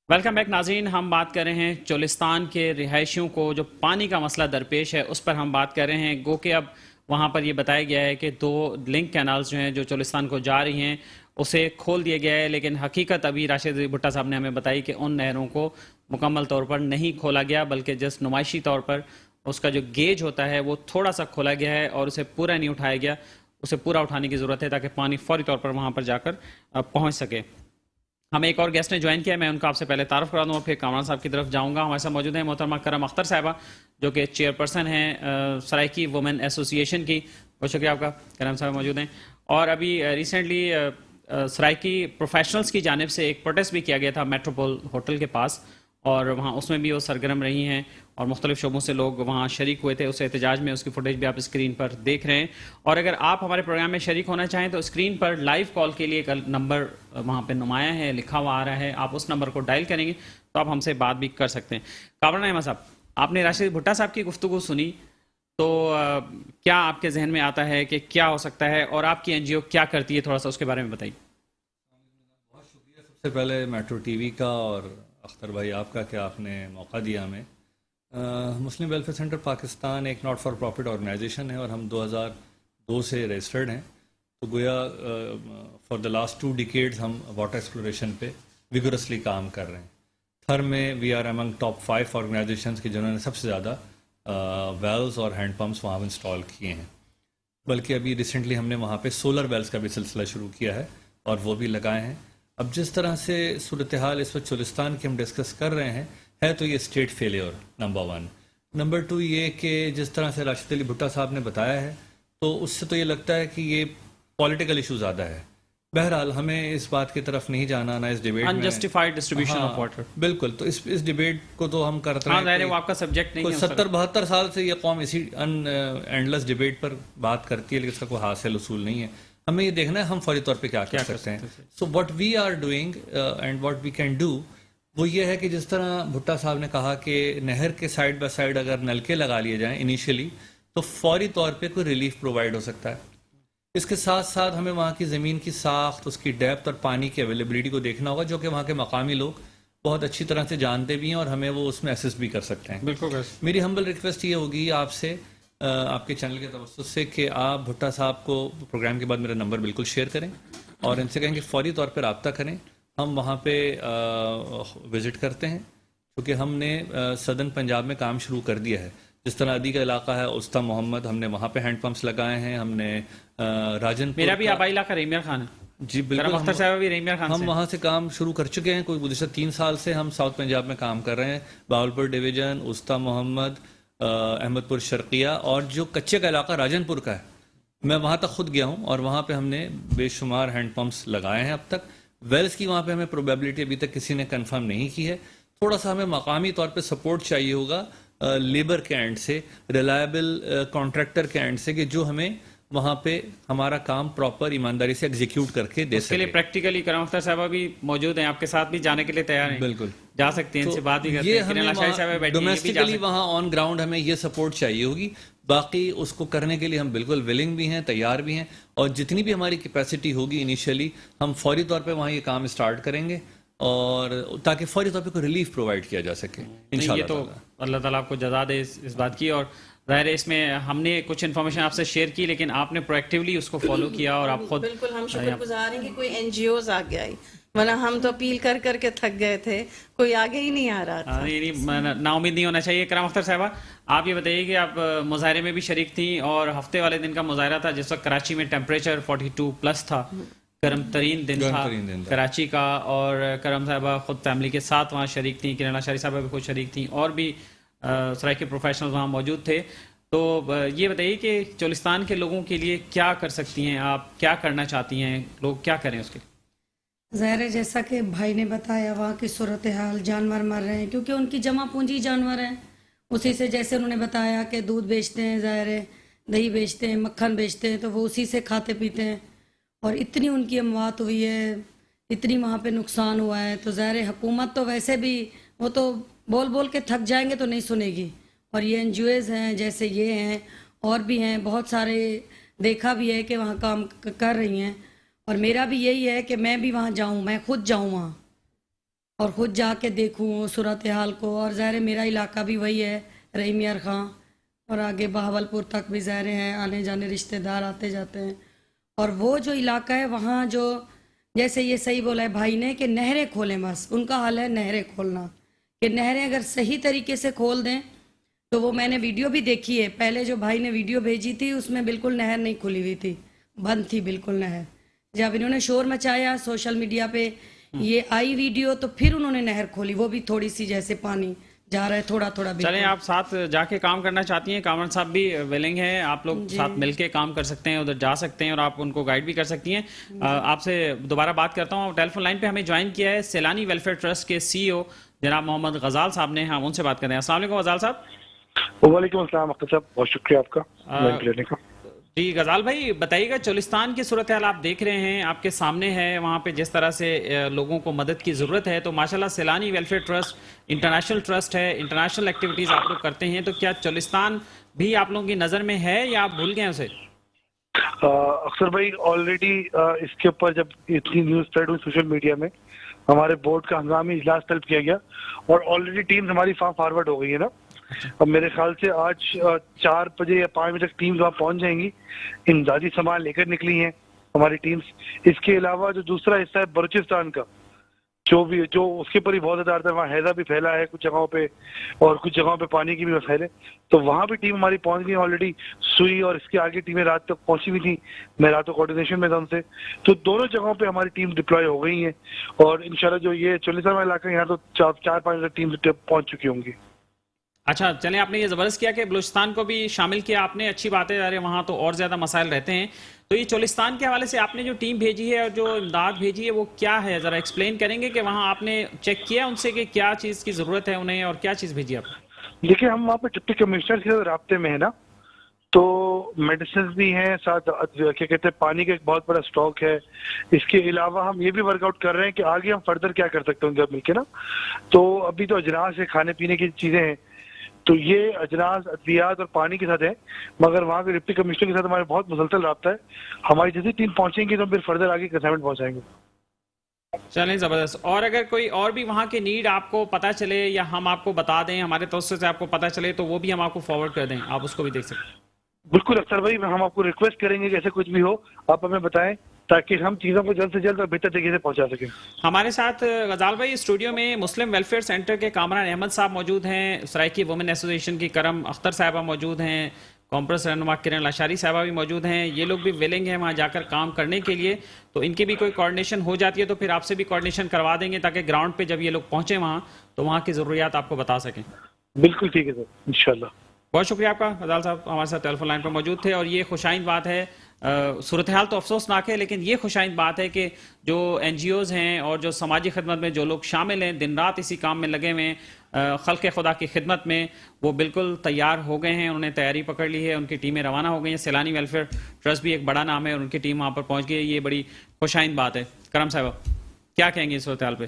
Welcome back ناظرین. ہم بات کر رہے ہیں چولستان کے رہائشیوں کو جو پانی کا مسئلہ درپیش ہے اس پر ہم بات کر رہے ہیں. گو کہ اب وہاں پر یہ بتایا گیا ہے کہ 2 لنک کینالز جو ہیں جو چولستان کو جا رہی ہیں اسے کھول دیا گیا ہے، لیکن حقیقت ابھی راشد بھٹا صاحب نے ہمیں بتائی کہ ان نہروں کو مکمل طور پر نہیں کھولا گیا، بلکہ جس نمائشی طور پر اس کا جو گیج ہوتا ہے وہ تھوڑا سا کھولا گیا ہے اور اسے پورا نہیں اٹھایا گیا. اسے پورا اٹھانے کی ضرورت ہے تاکہ پانی فوری طور پر وہاں پر جا کر پہنچ سکے. ہمیں ایک اور گیسٹ نے جوائن کیا ہے، میں ان کا آپ سے پہلے تعارف کرا دوں اور پھر کامران صاحب کی طرف جاؤں گا. ہمارے ساتھ موجود ہیں محترمہ کرم اختر صاحبہ جو کہ چیئرپرسن ہیں سرائکی وومن ایسوسی ایشن کی. بہت شکریہ آپ کا. کرم صاحب موجود ہیں. اور ابھی ریسنٹلی سرائکی پروفیشنلز کی جانب سے ایک پروٹیسٹ بھی کیا گیا تھا میٹروپول ہوٹل کے پاس، اور وہاں اس میں بھی وہ سرگرم رہی ہیں اور مختلف شعبوں سے لوگ وہاں شریک ہوئے تھے اس احتجاج میں. اس کی فوٹیج بھی آپ اسکرین پر دیکھ رہے ہیں. اور اگر آپ ہمارے پروگرام میں شریک ہونا چاہیں تو اسکرین پر لائیو کال کے لیے ایک نمبر وہاں پہ نمایاں ہے، لکھا ہوا آ رہا ہے. آپ اس نمبر کو ڈائل کریں گے تو آپ ہم سے بات بھی کر سکتے ہیں. کامران احمد صاحب، آپ نے راشد بھٹا صاحب کی گفتگو سنی تو کیا آپ کے ذہن میں آتا ہے کہ کیا ہو سکتا ہے اور آپ کی این جی او کیا کرتی ہے؟ تھوڑا سا اس کے بارے میں بتائیے. بہت شکریہ سب سے پہلے میٹرو ٹی وی کا اور اختر بھائی آپ کا کہ آپ نے موقع دیا ہمیں. مسلم ویلفیئر سینٹر پاکستان ایک ناٹ فار پروفٹ آرگنائزیشن ہے اور ہم 2002 سے رجسٹرڈ ہیں. تو گویا فار دا لاسٹ 2 ڈیکیڈز ہم واٹر ایکسپلوریشن پہ ویگورسلی کام کر رہے ہیں. تھر میں we are among top 5 organizations کی جنہوں نے سب سے زیادہ ویلز اور ہینڈ پمپس وہاں انسٹال کیے ہیں. بلکہ ابھی ریسنٹلی ہم نے وہاں پہ سولر ویلز کا بھی سلسلہ شروع کیا ہے اور وہ بھی لگائے ہیں. اب جس طرح سے صورتحال اس وقت چولستان کی ہم ڈسکس کر رہے ہیں ہے تو یہ اسٹیٹ فیلیور نمبر 1. نمبر 2 یہ کہ جس طرح سے راشد علی بھٹا صاحب نے بتایا ہے تو اس سے تو یہ لگتا ہے کہ یہ پولیٹیکل ایشو زیادہ ہے. بہرحال ہمیں اس بات کی طرف نہیں جانا نہ اس ڈیبیٹ میں انجسٹیفائڈ ڈسٹریبیوشن آف واٹر. بالکل. تو اس ڈیبیٹ کو تو ہم کرتے ہاں ظاہر ہے وہ آپ کا سبجیکٹ نہیں ہے. 70-72 سال سے یہ قوم اسی اینڈلیس ڈیبیٹ پر بات کرتی ہے لیکن اس کا کوئی حاصل اصول نہیں ہے. ہمیں یہ دیکھنا ہے ہم فوری طور پہ کیا کر سکتے ہیں. So what we are doing and what we can do وہ یہ ہے کہ جس طرح بھٹا صاحب نے کہا کہ نہر کے سائڈ بائی سائڈ اگر نلکے لگا لیے جائیں انیشیلی تو فوری طور پہ کوئی ریلیف پرووائڈ ہو سکتا ہے. اس کے ساتھ ساتھ ہمیں وہاں کی زمین کی ساخت، اس کی ڈیپتھ اور پانی کی اویلیبلٹی کو دیکھنا ہوگا جو کہ وہاں کے مقامی لوگ بہت اچھی طرح سے جانتے بھی ہیں اور ہمیں وہ اس میں اسسٹ بھی کر سکتے ہیں. بالکل. میری ہمبل ریکویسٹ یہ ہوگی آپ سے آپ کے چینل کے توسط سے کہ آپ بھٹا صاحب کو پروگرام کے بعد میرا نمبر بالکل شیئر کریں اور ان سے کہیں کہ فوری طور پہ رابطہ کریں. ہم وہاں پہ وزٹ کرتے ہیں کیونکہ ہم نے سدرن پنجاب میں کام شروع کر دیا ہے. جس طرح ادی کا علاقہ ہے استا محمد، ہم نے وہاں پہ ہینڈ پمپس لگائے ہیں. ہم نے راجن میرا بھی آبائی علاقہ ریمیر خان ہے. جی بالکل. اختر صاحب بھی ریمیر خان ہم وہاں سے کام شروع کر چکے ہیں. کوئی گزشتہ 3 سال سے ہم ساؤتھ پنجاب میں کام کر رہے ہیں. باولپور ڈویژن، استا محمد، احمد پور شرقیہ اور جو کچے کا علاقہ راجن پور کا ہے میں وہاں تک خود گیا ہوں اور وہاں پہ ہم نے بے شمار ہینڈ پمپس لگائے ہیں. اب تک ویلز کی وہاں پہ ہمیں پروبیبلٹی ابھی تک کسی نے کنفرم نہیں کی ہے. تھوڑا سا ہمیں مقامی طور پہ سپورٹ چاہیے ہوگا لیبر کے اینڈ سے، ریلائبل کانٹریکٹر کے اینڈ سے کہ جو ہمیں وہاں پہ ہمارا کام پراپر ایمانداری سے ایگزیکیوٹ کر کے دے سکے. اس کے لیے پریکٹیکلی کرم اختر صاحبہ بھی موجود ہیں آپ کے ساتھ، بھی جانے کے لیے تیار ہیں. بالکل جا سکتے ہیں، ان سے بات بھی کرتے ہیں. ڈومیسٹکلی وہاں آن گراؤنڈ ہمیں یہ سپورٹ چاہیے ہوگی. باقی اس کو کرنے کے لیے ہم بالکل ولنگ بھی ہیں، تیار بھی ہیں اور جتنی بھی ہماری کیپیسٹی ہوگی انیشیلی ہم فوری طور پہ وہاں یہ کام اسٹارٹ کریں گے اور تاکہ فوری طور پہ کوئی ریلیف پرووائڈ کیا جا سکے انشاءاللہ. یہ تو اللہ تعالیٰ آپ کو جزا دے اس بات کی. اور ظاہر ہے اس میں ہم نے کچھ انفارمیشن آپ سے شیئر کی لیکن آپ نے پرویکٹیولی اس کو فالو کیا اور آپ خود. بالکل ہم شکر گزار ہیں کہ کوئی این جی اوز آگے آئی، ورنہ ہم تو اپیل کر کر کے تھک گئے تھے، کوئی آگے ہی نہیں آ رہا تھا. نا امید نہیں ہونا چاہیے. کرم اختر صاحبہ آپ یہ بتائیے کہ آپ مظاہرے میں بھی شریک تھیں اور ہفتے والے دن کا مظاہرہ تھا جس وقت کراچی میں ٹیمپریچر 42+ تھا، گرم ترین دن تھا کراچی کا. اور کرم صاحبہ خود فیملی کے ساتھ وہاں شریک تھیں، کرن اشاری صاحبہ بھی خود شریک تھیں اور بھی سرائکی پروفیشنل وہاں موجود تھے. تو یہ بتائیے کہ چولستان کے لوگوں کے لیے کیا کر سکتی ہیں آپ، کیا کرنا چاہتی ہیں، لوگ کیا کریں اس کے لیے؟ ظاہر ہے جیسا کہ بھائی نے بتایا وہاں کی صورتحال، جانور مر رہے ہیں کیونکہ ان کی جمع پونجی جانور ہیں. اسی سے جیسے انہوں نے بتایا کہ دودھ بیچتے ہیں، ظاہر ہے دہی بیچتے ہیں، مکھن بیچتے ہیں تو وہ اسی سے کھاتے پیتے ہیں اور اتنی ان کی اموات ہوئی ہے، اتنی وہاں پہ نقصان ہوا ہے. تو ظاہر ہے حکومت تو ویسے بھی وہ تو بول بول کے تھک جائیں گے تو نہیں سنے گی. اور یہ این جی اوز ہیں جیسے یہ ہیں اور بھی ہیں بہت سارے، دیکھا بھی ہے کہ وہاں کام کر رہی ہیں اور میرا بھی یہی ہے کہ میں بھی وہاں جاؤں، میں خود جاؤں وہاں اور خود جا کے دیکھوں صورت حال کو. اور ظاہر ہے میرا علاقہ بھی وہی ہے, رحیم یار خان, اور آگے بہاولپور تک بھی ظاہر ہیں, آنے جانے رشتہ دار آتے جاتے ہیں. اور وہ جو علاقہ ہے وہاں جو جیسے یہ صحیح بولا ہے بھائی نے کہ نہریں کھولیں, بس ان کا حال ہے نہریں کھولنا, کہ نہریں اگر صحیح طریقے سے کھول دیں تو وہ میں نے ویڈیو بھی دیکھی ہے, پہلے جو بھائی نے ویڈیو بھیجی تھی اس میں بالکل نہر نہیں کھلی ہوئی تھی, بند تھی بالکل نہر. جب انہوں نے شور مچایا سوشل میڈیا پہ یہ آئی ویڈیو تو پھر انہوں نے نہر کھولی, وہ بھی تھوڑی سی جیسے پانی جا رہا ہے تھوڑا تھوڑا. چلیں آپ ساتھ جا کے کام کرنا چاہتی ہیں, کامران صاحب بھی ویلنگ ہیں, آپ لوگ ساتھ مل کے کام کر سکتے ہیں, ادھر جا سکتے ہیں اور آپ ان کو گائیڈ بھی کر سکتی ہیں. آپ سے دوبارہ بات کرتا ہوں. ٹیلی فون لائن پہ ہمیں جوائن کیا ہے سیلانی ویلفیئر ٹرسٹ کے سی او جناب محمد غزال صاحب نے, ہم ان سے بات کرتے ہیں. السلام علیکم غزال صاحب. وعلیکم السلام اختر صاحب, بہت شکریہ آپ کا لینے کا. جی غزال بھائی بتائیے گا, چولستان کی صورتحال آپ دیکھ رہے ہیں, آپ کے سامنے ہے, وہاں پہ جس طرح سے لوگوں کو مدد کی ضرورت ہے, تو ماشاءاللہ Saylani welfare trust international trust ہے, انٹرنیشنل ایکٹیویٹیز آپ لوگ کرتے ہیں, تو کیا چولستان بھی آپ لوگوں کی نظر میں ہے یا آپ بھول گئے اسے؟ اختر بھائی آلریڈی اس کے اوپر جب اتنی نیوز اسپریڈ ہوئی سوشل میڈیا میں, ہمارے بورڈ کا ہنگامی اجلاس طلب کیا گیا اور آلریڈی ٹیم ہماری فارورڈ ہو گئی ہے نا. اب میرے خیال سے آج 4 بجے یا 5 بجے تک ٹیمز وہاں پہنچ جائیں گی, امدادی سامان لے کر نکلی ہیں ہماری ٹیمز. اس کے علاوہ جو دوسرا حصہ ہے بلوچستان کا, جو اس کے اوپر ہی بہت زیادہ ہے, وہاں ہیضہ بھی پھیلا ہے کچھ جگہوں پہ اور کچھ جگہوں پہ پانی کی بھی مسائل ہے, تو وہاں بھی ٹیم ہماری پہنچ گئی آلریڈی. سوئی اور اس کے آگے ٹیمیں رات تک پہنچی ہوئی تھیں, میں رات کو کوارڈینیشن میں تھا ان سے, تو دونوں جگہوں پہ ہماری ٹیم ڈپلوائے ہو گئی ہیں. اور انشاءاللہ جو یہ چولستان والا علاقہ یہاں تو 4-5 ٹیم پہنچ چکی ہوں گی. اچھا چلیں, آپ نے یہ زبردست کیا کہ بلوچستان کو بھی شامل کیا آپ نے, اچھی بات ہے, وہاں تو اور زیادہ مسائل رہتے ہیں. تو یہ چولستان کے حوالے سے آپ نے جو ٹیم بھیجی ہے اور جو امداد بھیجی ہے وہ کیا ہے, ذرا ایکسپلین کریں گے کہ وہاں آپ نے چیک کیا ان سے کہ کیا چیز کی ضرورت ہے انہیں اور کیا چیز بھیجی آپ نے؟ دیکھیں ہم وہاں پہ ڈپٹی کمشنر کے رابطے میں ہے نا, تو میڈیسنز بھی ہیں ساتھ, کیا کہتے ہیں پانی کا ایک بہت بڑا اسٹاک ہے. اس کے علاوہ ہم یہ بھی ورک آؤٹ کر رہے ہیں کہ آگے ہم فردر کیا کر سکتے ہیں جب مل کے نا. تو ابھی تو اجناس ہے, کھانے پینے کی چیزیں ہیں, تو یہ اجناس ادویات اور پانی کے ساتھ ہے, مگر وہاں کے ڈپٹی کمشنر کے ساتھ ہمارے بہت مسلسل رابطہ ہے. ہماری جیسی ٹیم پہنچیں گی تو ہم پھر فردر آگے کنسائنمنٹ پہنچائیں گے. چلیں زبردست. اور اگر کوئی اور بھی وہاں کے نیڈ آپ کو پتہ چلے یا ہم آپ کو بتا دیں, ہمارے توسط سے آپ کو پتہ چلے, تو وہ بھی ہم آپ کو فارورڈ کر دیں, آپ اس کو بھی دیکھ سکتے ہیں. بالکل اختر بھائی, ہم آپ کو ریکویسٹ کریں گے کہ ایسے کچھ بھی ہو آپ ہمیں بتائیں تاکہ ہم چیزوں کو جلد سے جلد اور بہتر طریقے سے پہنچا سکیں. ہمارے ساتھ غزال بھائی اسٹوڈیو میں مسلم ویلفیئر سینٹر کے کامران احمد صاحب موجود ہیں, سرائکی وومن ایسوسی ایشن کی کرم اختر صاحبہ موجود ہیں, کامپرس رہنما کرن لاشاری صاحبہ بھی موجود ہیں. یہ لوگ بھی ویلنگ ہیں وہاں جا کر کام کرنے کے لیے, تو ان کی بھی کوئی کوارڈینیشن ہو جاتی ہے تو پھر آپ سے بھی کوارڈینیشن کروا دیں گے تاکہ گراؤنڈ پہ جب یہ لوگ پہنچے وہاں تو وہاں کی ضروریات آپ کو بتا سکیں. بالکل ٹھیک ہے سر, انشاءاللہ. بہت شکریہ آپ کا غزال صاحب, ہمارے ساتھ ٹیلی فون لائن پر موجود تھے. اور یہ خوشائند بات ہے, صورتحال تو افسوسناک ہے, لیکن یہ خوشائند بات ہے کہ جو این جی اوز ہیں اور جو سماجی خدمت میں جو لوگ شامل ہیں, دن رات اسی کام میں لگے ہوئے ہیں خلق خدا کی خدمت میں, وہ بالکل تیار ہو گئے ہیں, انہوں نے تیاری پکڑ لی ہے, ان کی ٹیمیں روانہ ہو گئی ہیں. سیلانی ویلفیئر ٹرسٹ بھی ایک بڑا نام ہے اور ان کی ٹیم وہاں پر پہنچ گئی ہے, یہ بڑی خوشائند بات ہے. کرم صاحب کیا کہیں گے اس صورتحال پہ؟